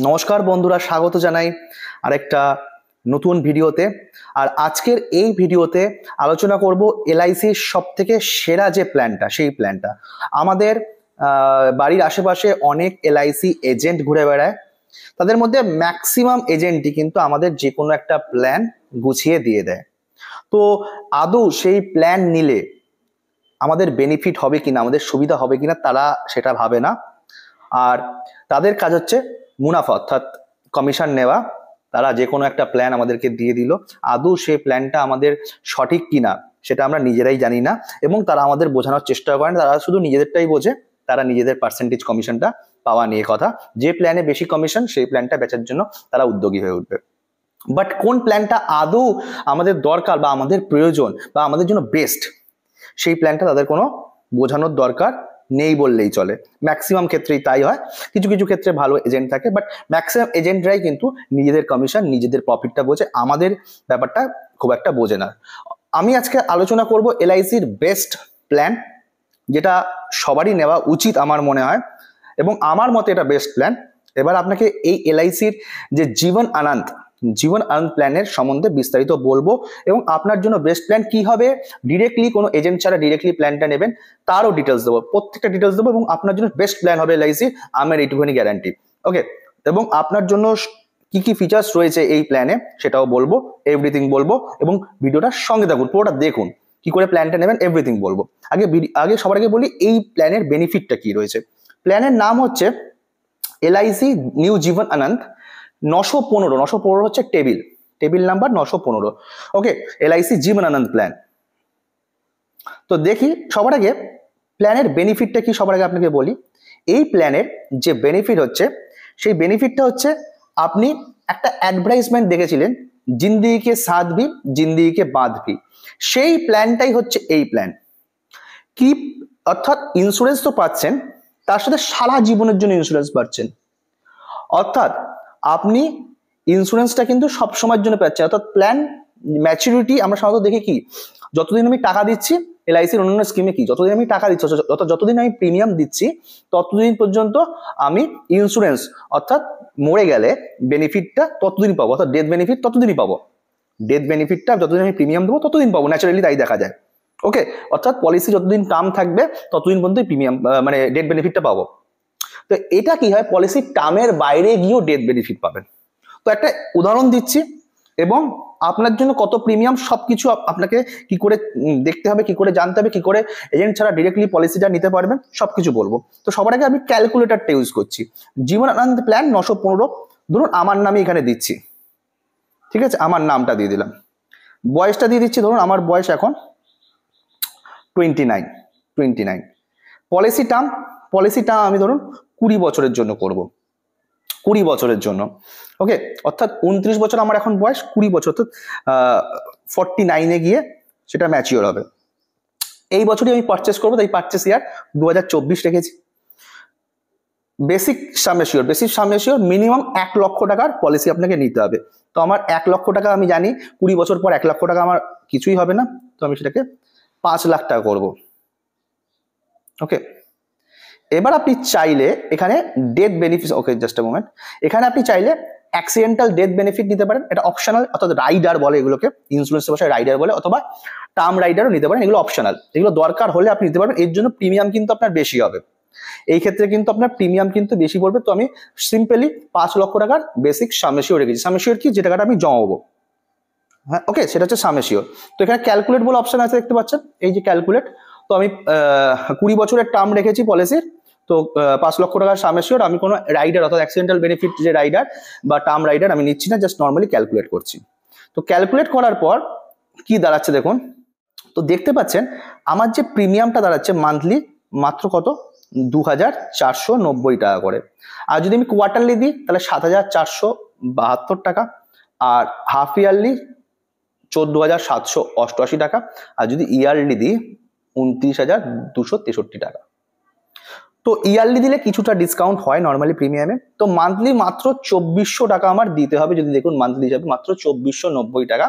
নমস্কার বন্ধুরা, স্বাগত জানাই আরেকটা নতুন ভিডিওতে। আর আজকের এই ভিডিওতে আলোচনা করব এলআইসির সবথেকে সেরা যে প্ল্যানটা, সেই প্ল্যানটা। আমাদের বাড়ির আশেপাশে অনেক এলআইসি এজেন্ট ঘুরে বেড়ায়। তাদের মধ্যে ম্যাক্সিমাম এজেন্টই কিন্তু আমাদের যে কোনো একটা প্ল্যান গুছিয়ে দিয়ে দেয়। তো আদৌ সেই প্ল্যান নিলে আমাদের বেনিফিট হবে কিনা, আমাদের সুবিধা হবে কিনা, তারা সেটা ভাবে না। আর তাদের কাজ হচ্ছে মুনাফা অর্থাৎ কমিশন নেওয়া। তারা যে কোনো একটা প্ল্যান আমাদেরকে দিয়ে দিল, আদৌ সেই প্ল্যানটা আমাদের সঠিক কিনা সেটা আমরা নিজেরাই জানি না, এবং তারা আমাদের বোঝানোর চেষ্টা করেন। তারা শুধু নিজেদেরটাই বোঝে, তারা নিজেদের পার্সেন্টেজ কমিশনটা পাওয়া নিয়ে কথা। যে প্ল্যানে বেশি কমিশন সেই প্ল্যানটা বেচার জন্য তারা উদ্যোগী হয়ে উঠবে। বাট কোন প্ল্যানটা আদৌ আমাদের দরকার বা আমাদের প্রয়োজন বা আমাদের জন্য বেস্ট, সেই প্ল্যানটা তাদের কোনো বোঝানোর দরকার নেই বললেই চলে। ম্যাক্সিমাম ক্ষেত্রেই তাই হয়। কিছু কিছু ক্ষেত্রে ভালো এজেন্ট থাকে, বাট ম্যাক্সিমাম এজেন্টরাই কিন্তু নিজেদের কমিশন, নিজেদের প্রফিটটা বোঝে, আমাদের ব্যাপারটা খুব একটা বোঝে না। আমি আজকে আলোচনা করব এলআইসির বেস্ট প্ল্যান, যেটা সবারই নেওয়া উচিত আমার মনে হয়, এবং আমার মতে এটা বেস্ট প্ল্যান। এবার আপনাকে এই এলআইসির যে জীবন আনন্দ প্ল্যানের সম্বন্ধে বিস্তারিত বলবো, এবং আপনার জন্য বেস্ট প্ল্যান কি হবে, ডিরেক্টলি কোনো এজেন্ট ছাড়া ডিরেক্টলি প্ল্যানটা নেবেন তারও ডিটেলস দেবো, প্রত্যেকটা ডিটেলস দেবো, এবং আপনার জন্য বেস্ট প্ল্যান হবে এলআইসি, আমার এইটুখানি গ্যারান্টি। ওকে, এবং আপনার জন্য কি কি ফিচার্স রয়েছে এই প্ল্যানে সেটাও বলবো, এভরিথিং বলবো, এবং ভিডিওটার সঙ্গে থাকুন, পুরোটা দেখুন, কি করে প্ল্যানটা নেবেন এভরিথিং বলবো। আগে সবার আগে বলি এই প্ল্যানের বেনিফিটটা কি রয়েছে। প্ল্যানের নাম হচ্ছে এলআইসি নিউ জীবন আনন্দ 915 হচ্ছে টেবিল নাম্বার 915। ওকে, এলআইসি জীবন আনন্দ প্ল্যান। তো দেখি সবার আগে প্ল্যানের বেনিফিটটা কি, সবার আগে আপনাকে বলি। এই প্ল্যানের যে বেনিফিট হচ্ছে, সেই বেনিফিটটা হচ্ছে, আপনি একটা অ্যাডভার্টাইজমেন্ট দেখেছিলেন, জিন্দেগি কে সাথ ভি জিন্দেগি কে বাদ ভি, সেই প্ল্যানটাই হচ্ছে এই প্ল্যান। কি অর্থাৎ ইন্স্যুরেন্স তো পাচ্ছেন, তার সাথে সারা জীবনের জন্য ইন্স্যুরেন্স পাচ্ছেন। অর্থাৎ আপনি ইন্স্যুরেন্সটা কিন্তু সব সময়ের জন্য পাচ্ছেন। অর্থাৎ প্ল্যান ম্যাচুরিটি আমরা সাধারণত দেখি কি, যতদিন আমি টাকা দিচ্ছি, এলআইসির অন্যান্য স্কিমে কি, যতদিন আমি টাকা দিচ্ছি, যতদিন আমি প্রিমিয়াম দিচ্ছি, ততদিন পর্যন্ত আমি ইন্স্যুরেন্স অর্থাৎ মরে গেলে বেনিফিটটা ততদিন পাবো, অর্থাৎ ডেথ বেনিফিট ততদিনই পাবো। ডেথ বেনিফিটটা যতদিন আমি প্রিমিয়াম দেবো ততদিন পাবো, ন্যাচারালি তাই দেখা যায়। ওকে, অর্থাৎ পলিসি যতদিন টার্ম থাকবে ততদিন পর্যন্ত প্রিমিয়াম মানে ডেথ বেনিফিটটা পাবো। তো এটা কি হয়, পলিসির টার্মের বাইরে গিয়েও ডেথ বেনিফিট পাবেন। তো একটা উদাহরণ দিচ্ছি, এবং আপনার জন্য কত প্রিমিয়াম সবকিছু আপনাকে কি করে দেখতে হবে, কি করে জানতে হবে, কি করে এজেন্ট ছাড়া ডিরেক্টলি পলিসিটা নিতে পারবেন, সবকিছু বলবো। তো সবার আগে আমি ক্যালকুলেটরটা ইউজ করছি। জীবন আনন্দ প্ল্যান 915, ধরুন আমার নামে এখানে দিচ্ছি, ঠিক আছে, আমার নামটা দিয়ে দিলাম, বয়সটা দিয়ে দিচ্ছি, ধরুন আমার বয়স এখন 29। পলিসিটা আমি ধরুন 20 বছরের জন্য করব, 20 বছরের জন্য। ওকে, অর্থাৎ 29 বছর আমার এখন বয়স, 20 বছর অর্থাৎ 49-এ গিয়ে সেটা ম্যাচিওর হবে। এই বছরই আমি পারচেস করবো, তাই পারচেস ইয়ার 2024 রেখেছি। বেসিক সাম এশিওর মিনিমাম 1 লক্ষ টাকার পলিসি আপনাকে নিতে হবে। তো আমার 1 লক্ষ টাকা, আমি জানি 20 বছর পর 1 লক্ষ টাকা আমার কিছুই হবে না, তো আমি সেটাকে 5 লাখ টাকা করবো। ওকে, এবার আপনি চাইলে এখানে death benefit, okay just a moment, এখানে আপনি চাইলে অ্যাক্সিডেন্টাল ডেথ বেনিফিট নিতে পারেন, এটা অপশনাল, অর্থাৎ রাইডার বলে এগুলোকে, ইন্স্যুরেন্সের ভাষায় রাইডার বলে, অথবা টার্ম রাইডারও নিতে পারেন, এগুলো অপশনাল, এগুলো দরকার হলে আপনি নিতে পারবেন। এর জন্য প্রিমিয়াম কিন্তু আপনার বেশি হবে, এই ক্ষেত্রে কিন্তু আপনার প্রিমিয়াম কিন্তু বেশি পড়বে। তো আমি সিম্পলি 5 লক্ষ টাকার বেসিক সাম এশিওর রেখেছি। সাম এশিওর কি, যে টাকাটা আমি জমাবো, হ্যাঁ, ওকে, সেটা হচ্ছে সাম এশিওর। তো এখানে ক্যালকুলেট বলে অপশন আছে, দেখতে পাচ্ছেন, এই যে ক্যালকুলেট। তো আমি 20 বছরের টার্ম রেখেছি পলিসির, তো 5 লক্ষ টাকার সাম এশিওর, আমি কোনো রাইডার অর্থাৎ অ্যাক্সিডেন্টাল বেনিফিট যে রাইডার বা টার্ম রাইডার আমি নিচ্ছি না, জাস্ট নর্মালি ক্যালকুলেট করছি। তো ক্যালকুলেট করার পর কি দাঁড়াচ্ছে দেখুন, তো দেখতে পাচ্ছেন আমার যে প্রিমিয়ামটা দাঁড়াচ্ছে মান্থলি মাত্র কত, 2490 টাকা করে। আর যদি আমি কোয়ার্টারলি দিই তাহলে 7472 টাকা, আর হাফ ইয়ারলি 14788 টাকা, আর যদি ইয়ারলি দিই 29263 টাকা। তো ইয়ারলি দিলে কিছুটা ডিসকাউন্ট হয় নর্মালি প্রিমিয়ামে। তো মান্থলি মাত্র 2400 টাকা আমার দিতে হবে, যদি দেখুন মান্থলি হিসাবে মাত্র 2490 টাকা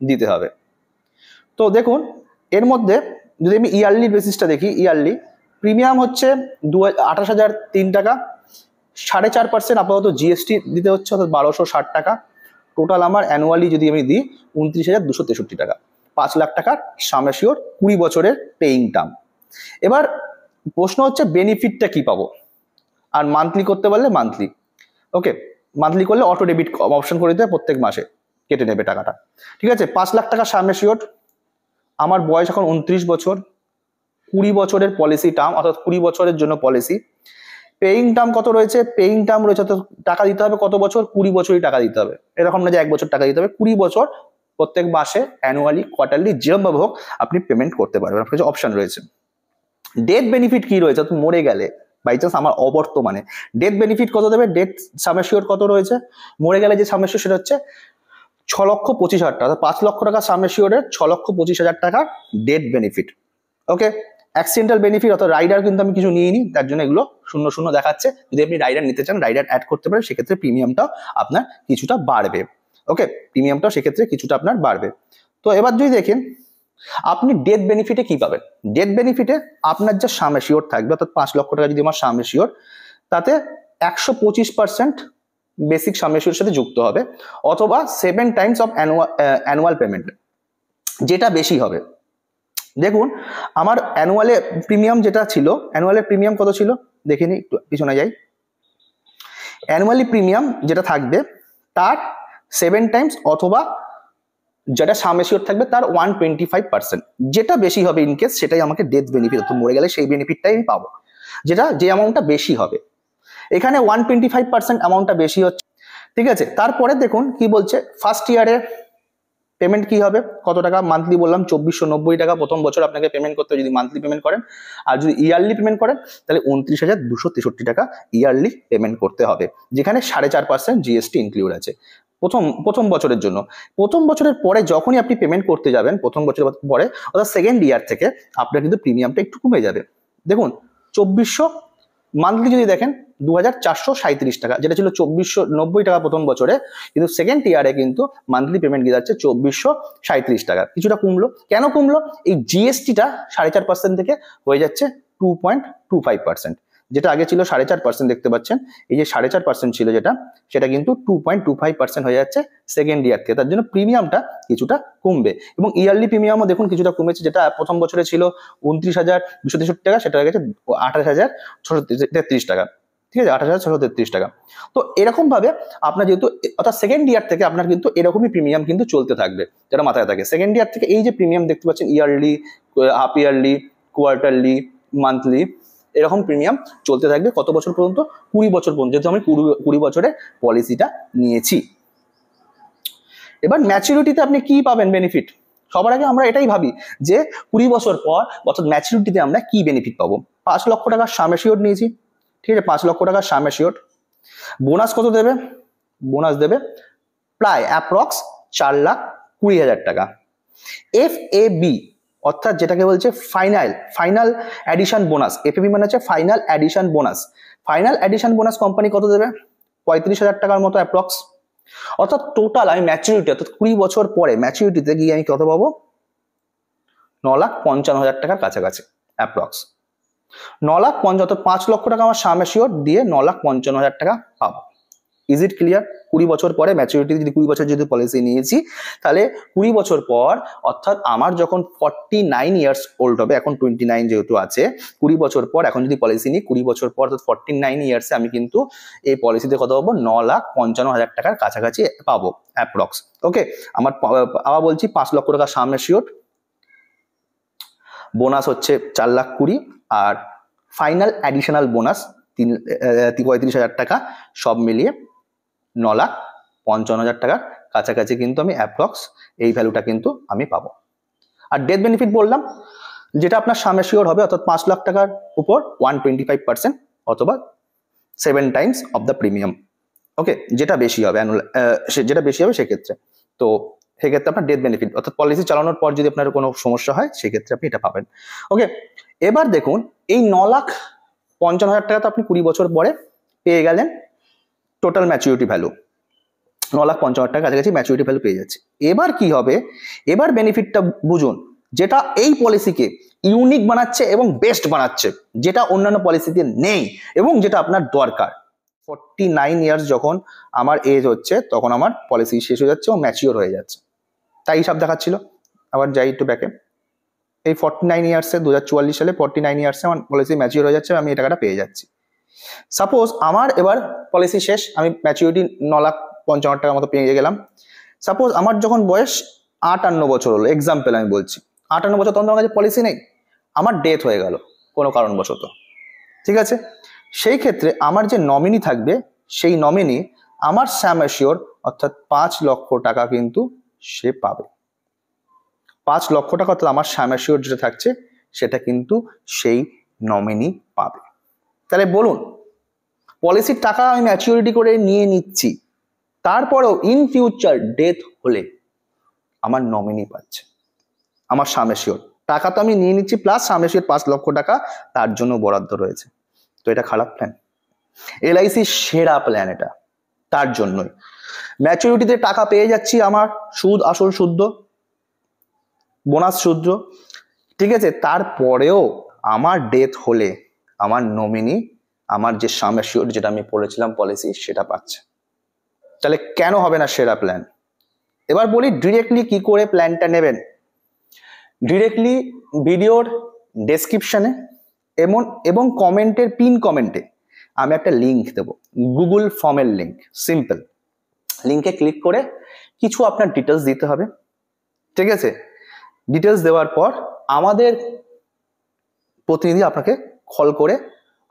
দিতে হবে। তো দেখুন এর মধ্যে যদি আমি ইয়ারলি বেসিসটা দেখি, ইয়ারলি প্রিমিয়াম হচ্ছে 28,003 টাকা, 4.5% আপাতত জিএসটি দিতে হচ্ছে, অর্থাৎ 1260 টাকা। টোটাল আমার অ্যানুয়ালি যদি আমি দিই 29,263 টাকা। 5 লাখ টাকার সাম অ্যাসিওর 20 বছরের পেইং টার্ম। এবার প্রশ্ন হচ্ছে বেনিফিটটা কি পাবো, আর মান্থলি করতে পারলে মান্থলি। ওকে, মান্থলি করলে অটো ডেবিট অপশন করে দিতে, প্রত্যেক মাসে কেটে নেবে টাকাটা। ঠিক আছে, 5 লাখ টাকা সাম অ্যাসিওর, আমার বয়স এখন 29 বছর, 20 বছরের পলিসি টার্ম, অর্থাৎ 20 বছরের জন্য পলিসি। পেইং টার্ম কত রয়েছে? পেইং টার্ম রয়েছে, অর্থাৎ টাকা দিতে হবে কত বছর? 20 বছরই টাকা দিতে হবে, এরকম না যে 1 বছর টাকা দিতে হবে। 20 বছর প্রত্যেক মাসে, অ্যানুয়ালি, কোয়ার্টারলি, যেভাবে হোক আপনি পেমেন্ট করতে পারবেন, আপনার কাছে অপশন রয়েছে। ডেথ বেনিফিট কি রয়েছে? অর্থাৎ মরে গেলে বাই চান্স আমার অবর্তমানে ডেথ বেনিফিট কত দেবে? ডেথ সাম অ্যাসিওর কত রয়েছে? মরে গেলে যে সাম অ্যাসিওর সেটা হচ্ছে 6,25,000 টাকা। 5 লক্ষ টাকা সাম অ্যাসিওরের 6,25,000 টাকা ডেথ বেনিফিট। ওকে, অ্যাক্সিডেন্টাল বেনিফিট, অর্থাৎ রাইডার কিন্তু আমি কিছু নিয়ে নিই, তার জন্য এগুলো 0 দেখাচ্ছে। যদি আপনি রাইডার নিতে চান, রাইডার অ্যাড করতে পারেন, সেক্ষেত্রে প্রিমিয়ামটাও আপনার কিছুটা বাড়বে। ওকে, প্রিমিয়ামটাও সেক্ষেত্রে কিছুটা আপনার বাড়বে। তো এবার যদি দেখেন আপনি ডেথ বেনিফিটে কি পাবেন। ডেথ বেনিফিটে আপনার যা সাম অ্যাসিওর থাকবে, অর্থাৎ 5 লক্ষ টাকা যদি আমার সাম অ্যাসিওর, তাতে 125% বেসিক সাম অ্যাসিওরের সাথে যুক্ত হবে, অথবা 7 টাইমস অফ অ্যানুয়াল পেমেন্ট, যেটা বেশি হবে। দেখুন আমার অ্যানুয়ালে প্রিমিয়াম যেটা ছিল, অ্যানুয়ালের প্রিমিয়াম কত ছিল দেখে নিই, একটু পিছনে যাই। অ্যানুয়ালি প্রিমিয়াম যেটা থাকবে তার 7 টাইমস, অথবা যেটা সাম অ্যাসিওর থাকবে তার 125%, যেটা বেশি হবে ইনকেস সেটাই আমাকে ডেথ বেনিফিট, তো মরে গেলে সেই বেনিফিটটাই আমি পাবো, যেটা যে অ্যামাউন্টটা বেশি হবে। এখানে 125% অ্যামাউন্টটা বেশি হচ্ছে। ঠিক আছে, তারপরে দেখুন কি বলছে, ফার্স্ট ইয়ারে পেমেন্ট কি হবে, কত টাকা মান্থলি বললাম 2,490 টাকা প্রথম বছর আপনাকে পেমেন্ট করতে হবে যদি মান্থলি পেমেন্ট করেন, আর যদি ইয়ারলি পেমেন্ট করেন তাহলে 29,263 টাকা ইয়ারলি পেমেন্ট করতে হবে, যেখানে 4.5% জিএসটি ইনক্লুড আছে প্রথম বছরের জন্য। প্রথম বছরের পরে যখনই আপনি পেমেন্ট করতে যাবেন, প্রথম বছরের পরে অর্থাৎ সেকেন্ড ইয়ার থেকে আপনার কিন্তু প্রিমিয়ামটা একটু কমে যাবে। দেখুন 2,400 মান্থলি যদি দেখেন 2,437 টাকা, যেটা ছিল 2,490 টাকা প্রথম বছরে, কিন্তু সেকেন্ড ইয়ারে কিন্তু মান্থলি পেমেন্ট গিয়ে যাচ্ছে 2,437 টাকা। কিছুটা কমলো, কেন কমলো? এই জিএসটিটা 4.5% থেকে হয়ে যাচ্ছে 2.25%, যেটা আগে ছিল 4.5% দেখতে পাচ্ছেন, এই যে 4.5% ছিল যেটা, সেটা কিন্তু 2.25% হয়ে যাচ্ছে সেকেন্ড ইয়ার থেকে, তার জন্য প্রিমিয়ামটা কিছুটা কমবে। এবং ইয়ারলি প্রিমিয়ামও দেখুন কিছুটা কমেছে, যেটা প্রথম বছরে ছিল 29,263 টাকা, সেটা হয়ে গেছে 28,633 টাকা। ঠিক আছে, 28,633 টাকা। তো এরকম ভাবে আপনার যেহেতু, অর্থাৎ সেকেন্ড ইয়ার থেকে আপনার কিন্তু এরকমই প্রিমিয়াম কিন্তু চলতে থাকবে, যেটা মাথায় থাকে। সেকেন্ড ইয়ার থেকে এই যে প্রিমিয়াম দেখতে পাচ্ছেন, yearly, half yearly, quarterly, monthly, এরকম প্রিমিয়াম চলতে থাকবে কত বছর পর্যন্ত? 20 বছর পর্যন্ত, যেহেতু আমি 20 বছরের পলিসিটা নিয়েছি। এবার ম্যাচুরিটিতে আপনি কি পাবেন বেনিফিট? সবার আগে আমরা এটাই ভাবি যে 20 বছর পর, অর্থাৎ ম্যাচুরিটিতে আমরা কি বেনিফিট পাবো। 5 লক্ষ টাকার সাম অ্যাসিওর নিয়েছি, ঠিক আছে, 5 লক্ষ টাকার সাম অ্যাসিওর। বোনাস কত দেবে? বোনাস দেবে প্রায় অ্যাপ্রক্স 4,20,000 টাকা। FAB, অর্থাৎ যেটাকে বলছে ফাইনাল অ্যাডিশন বোনাস। FAB মানে হচ্ছে final addition bonus. Final addition bonus company কত দেবে? 35,000 টাকার মতো অ্যাপ্রক্স। অর্থাৎ টোটাল আমি ম্যাচুরিটি, অর্থাৎ 20 বছর পরে ম্যাচুরিটিতে গিয়ে আমি কত পাবো? 9,55,000 টাকার কাছাকাছি অ্যাপ্রক্স। 9,55,000, অর্থাৎ 5 লক্ষ টাকা আমার সাম অ্যাসিওর দিয়ে 9,55,000 টাকা পাবো। Is it clear? 20 বছর পরে ম্যাচুরিটি, যদি 20 বছর যদি পলিসি নিয়েছি, তাহলে 20 বছর পর, অর্থাৎ আমার যখন 49 ইয়ার্স ওল্ড হবে, এখন 29 যেহেতু আছে, 20 বছর পর এখন যদি পলিসি নিই, 20 বছর পর অর্থাৎ 49 ইয়ার্সে আমি কিন্তু এই পলিসিতে কত পাবো? 9,55,000 টাকার কাছাকাছি পাবো অ্যাপ্রক্স। ওকে, আমার আবার বলছি, 5 লক্ষ টাকা সাম অ্যাসিওর, বোনাস হচ্ছে 4,20,000, আর ফাইনাল অ্যাডিশনাল বোনাস 35,000 টাকা, সব মিলিয়ে 9,55,000 টাকার কাছাকাছি কিন্তু আমি অ্যাপ্রক্স এই ভ্যালুটা কিন্তু আমি পাবো। আর ডেথ বেনিফিট বললাম, যেটা আপনার সাম অ্যাসিওর হবে, অর্থাৎ 5 লাখ টাকার উপর 125%, অথবা 7 টাইমস অফ দ্য প্রিমিয়াম। ওকে, যেটা বেশি হবে যেটা বেশি হবে সেক্ষেত্রে, তো সেক্ষেত্রে আপনার ডেথ বেনিফিট, অর্থাৎ পলিসি চালানোর পর যদি আপনার কোনো সমস্যা হয় সেক্ষেত্রে আপনি এটা পাবেন। ওকে, এবার দেখুন এই 9,55,000 টাকা তো আপনি 20 বছর পরে পেয়ে গেলেন টোটাল ম্যাচুরিটি ভ্যালু, 9,55,000 টাকা কাছাকাছি ম্যাচুরিটি ভ্যালু পেয়ে যাচ্ছে। এবার কি হবে? এবার বেনিফিটটা বুঝুন, যেটা এই পলিসিকে ইউনিক বানাচ্ছে এবং বেস্ট বানাচ্ছে, যেটা অন্যান্য পলিসিতে নেই এবং যেটা আপনার দরকার। 49 ইয়ার্স যখন আমার এজ হচ্ছে তখন আমার পলিসি শেষ হয়ে যাচ্ছে ও ম্যাচিওর হয়ে যাচ্ছে। তাই হিসাব দেখাচ্ছিল। আবার যাই একটু ব্যাকে, এই 49 ইয়ার্সে 2044 সালে 49 ইয়ার্সে আমার পলিসি ম্যাচিওর হয়ে যাচ্ছে, আমি এই টাকাটা পেয়ে যাচ্ছি। সাপোজ আমার এবার পলিসি শেষ, আমি ম্যাচিউরিটি 9,55,000 টাকার মতো পেয়ে গেলাম। সাপোজ আমার যখন বয়স 58 বছর হলো, এক্সাম্পল আমি বলছি, 58 বছর তখন আমার কাছে পলিসি নেই, আমার ডেথ হয়ে গেল কোনো কারণবশত, ঠিক আছে? সেই ক্ষেত্রে আমার যে নমিনি থাকবে সেই নমিনি আমার স্যাম অ্যাসিওর অর্থাৎ 5 লক্ষ টাকা কিন্তু সে পাবে। 5 লক্ষ টাকা অর্থাৎ আমার স্যাম অ্যাসিওর যেটা থাকছে সেটা কিন্তু সেই নমিনি পাবে। তাহলে বলুন, পলিসির টাকা আমি ম্যাচিউরিটি করে নিয়ে নিচ্ছি, তারপরেও ইন ফিউচার ডেথ হলে আমার নমিনি পাচ্ছে, আমার স্যাম অ্যাসিওর টাকা তো আমি নিয়ে নিচ্ছি, প্লাস স্যাম অ্যাসিওর 5 লক্ষ টাকা তার জন্য বরাদ্দ রয়েছে। তো এটা খারাপ প্ল্যান? এলআইসির সেরা প্ল্যান এটা। তার জন্যই ম্যাচুরিটিতে টাকা পেয়ে যাচ্ছি, আমার সুদ আসল শুদ্ধ, বোনাস শুদ্ধ, ঠিক আছে? তারপরেও আমার ডেথ হলে আমার নমিনি আমার যে সাম অ্যাসিওর যেটা আমি পড়েছিলাম পলিসি সেটা পাচ্ছে। তাহলে কেন হবে না সেরা প্ল্যান? এবার বলি ডিরেক্টলি কি করে প্ল্যানটা নেবেন। ডিরেক্টলি ভিডিওর ডেসক্রিপশনে এবং কমেন্টের পিন কমেন্টে আমি একটা লিঙ্ক দেবো, গুগল ফর্মের লিঙ্ক। সিম্পল, লিঙ্কে ক্লিক করে কিছু আপনার ডিটেলস দিতে হবে, ঠিক আছে? ডিটেলস দেওয়ার পর আমাদের প্রতিনিধি আপনাকে কল করে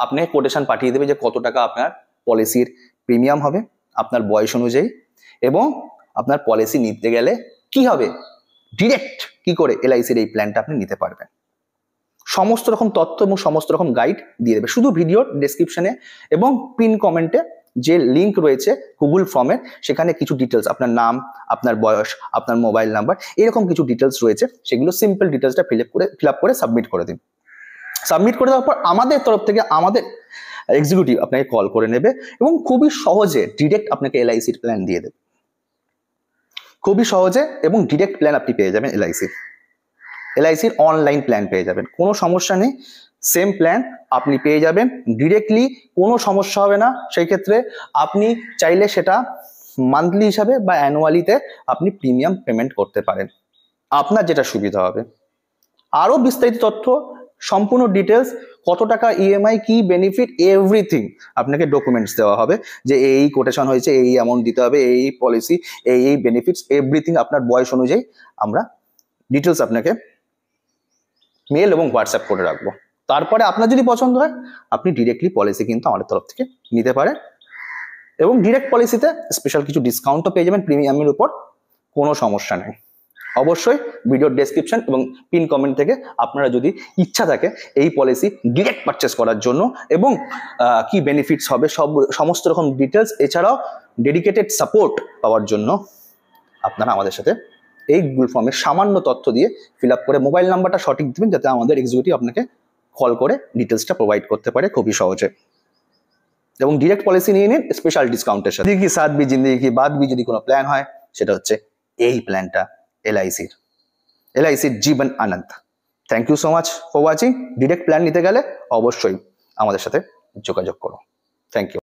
আপনাকে কোটেশন পাঠিয়ে দেবে যে কত টাকা আপনার পলিসির প্রিমিয়াম হবে আপনার বয়স অনুযায়ী, এবং আপনার পলিসি নিতে গেলে কি হবে, ডিরেক্ট কি করে এলআইসির এই প্ল্যানটা আপনি নিতে পারবেন। সমস্ত রকম তথ্য এবং সমস্ত রকম গাইড দিয়ে দেবে। শুধু ভিডিওর ডেসক্রিপশনে এবং পিন কমেন্টে যে লিঙ্ক রয়েছে গুগল ফর্মের, সেখানে কিছু ডিটেলস, আপনার নাম, আপনার বয়স, আপনার মোবাইল নাম্বার, এরকম কিছু ডিটেলস রয়েছে, সেগুলো সিম্পল ডিটেলসটা ফিল আপ করে সাবমিট করে দিন। সাবমিট করে দেওয়ার পর আমাদের তরফ থেকে আমাদের এক্সিকিউটিভ আপনাকে কল করে নেবে এবং খুবই সহজে ডিরেক্ট আপনাকে এলআইসির প্ল্যান দিয়ে দেবে। খুবই সহজে এবং ডিরেক্ট প্ল্যান আপনি পেয়ে যাবেন এলআইসির অনলাইন প্ল্যান পেয়ে যাবেন, কোনো সমস্যা নেই। সেম প্ল্যান আপনি পেয়ে যাবেন ডিরেক্টলি, কোনো সমস্যা হবে না। সেই ক্ষেত্রে আপনি চাইলে সেটা মান্থলি হিসাবে বা অ্যানুয়ালিতে আপনি প্রিমিয়াম পেমেন্ট করতে পারেন, আপনার যেটা সুবিধা হবে। আরও বিস্তারিত তথ্য, সম্পূর্ণ ডিটেলস, কত টাকা ইএমআই, কি বেনিফিট, এভরিথিং আপনাকে ডকুমেন্টস দেওয়া হবে যে এই কোটেশন হয়েছে, এই অ্যামাউন্ট দিতে হবে, এই পলিসি, এই বেনিফিটস, এভরিথিং আপনার বয়স অনুযায়ী আমরা ডিটেলস আপনাকে মেল এবং হোয়াটসঅ্যাপ করে রাখবো। তারপরে আপনার যদি পছন্দ হয় আপনি ডিরেক্টলি পলিসি কিন্তু আমাদের তরফ থেকে নিতে পারেন, এবং ডিরেক্ট পলিসিতে স্পেশাল কিছু ডিসকাউন্টও পেয়ে যাবেন প্রিমিয়ামের উপর, কোনো সমস্যা নেই। অবশ্যই ভিডিওর ডেসক্রিপশন এবং পিন কমেন্ট থেকে আপনারা যদি ইচ্ছা থাকে এই পলিসি ডিরেক্ট পারচেস করার জন্য এবং কি বেনিফিটস হবে সমস্ত রকম ডিটেলস, এছাড়াও ডেডিকেটেড সাপোর্ট পাওয়ার জন্য আপনারা আমাদের সাথে এই গুগল ফর্মে সামান্য তথ্য দিয়ে ফিল আপ করে মোবাইল নাম্বারটা সঠিক দেবেন, যাতে আমাদের এক্সিকিউটিভ আপনাকে কল করে ডিটেলসটা প্রোভাইড করতে পারে খুবই সহজে, এবং ডিরেক্ট পলিসি নিয়ে নিন স্পেশাল ডিসকাউন্টের সাথে। জিন্দগি সাথ ভি জিন্দগি কি বাদ ভি যদি কোনো প্ল্যান হয় সেটা হচ্ছে এই প্ল্যানটা এলআইসির Jeevan Anand. Thank you so much for watching. Direct plan নিতে গেলে অবশ্যই আমাদের সাথে যোগাযোগ করো। Thank you.